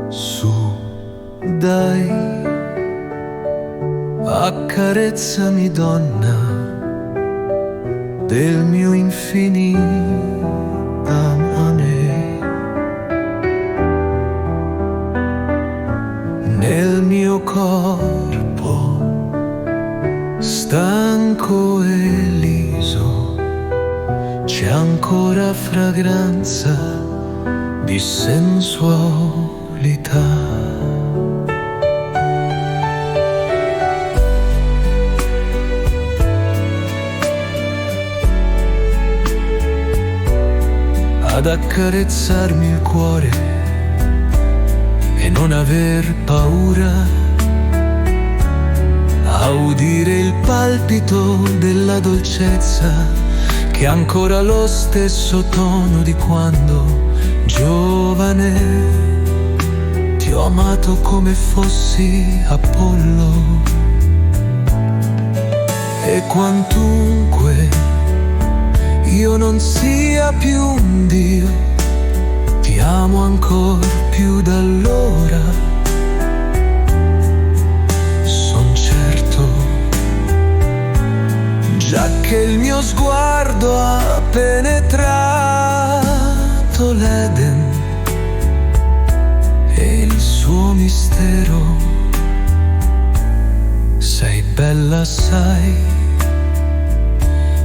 Su, dai, accarezzami donna del mio infinito amore. Nel mio corpo stanco e liso c'è ancora fragranza di sensualità. Ad accarezzarmi il cuore e non aver paura, a udire il palpito della dolcezza che ha ancora lo stesso tono di quando giovane ti ho amato come fossi Apollo. E quantunque io non sia più un dio, ti amo ancor più d'allora. Son certo, già che il mio sguardo ha penetrato l'Eden e il suo mistero. Sei bella assai,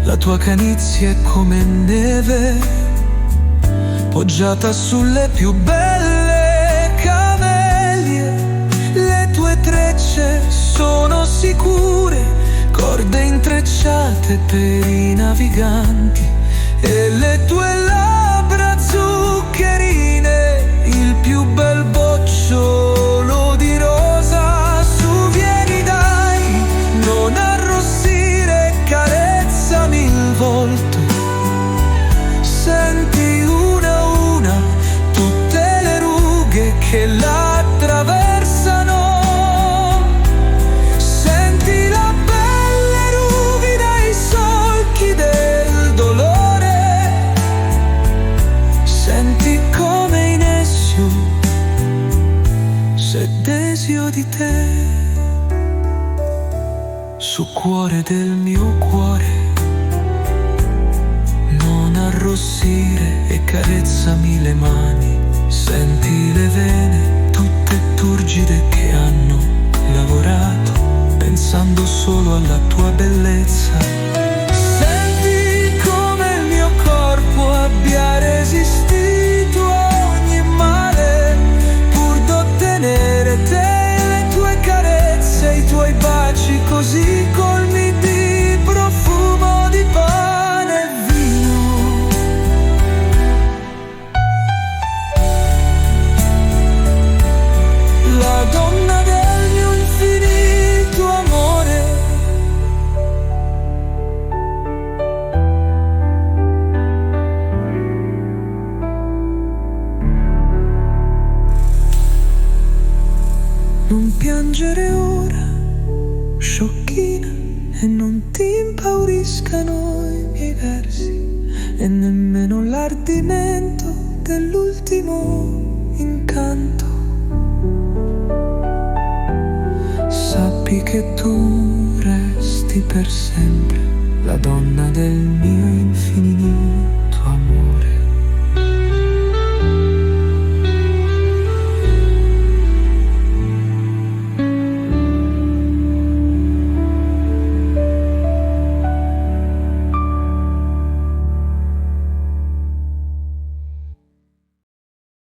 la tua canizia è come neve poggiata sulle più belle camelie. Le tue trecce sono sicure, corde intrecciate per i naviganti, e le tue labbra zuccherine il più bel bocciolo di rosa. Su, vieni dai, non arrossire, carezzami il volto, senti una a una tutte le rughe che la attraversano. Senti la pelle ruvida, i solchi del dolore. Senti come inessio se desio di te. Su, cuore del mio cuore, non arrossire e carezzami le mani. Senti le vene tutte turgide che hanno lavorato pensando solo alla tua bellezza. Senti come il mio corpo abbia resistito a ogni male pur d'ottenere te, le tue carezze, i tuoi baci così colmi di profumo di pane e vino. La donna del mio infinito amore. Non piangere ora, sciocchina, e non ti impauriscano i miei versi e nemmeno l'ardimento dell'ultimo incanto. Sappi che tu resti per sempre la donna del mio infinito amore.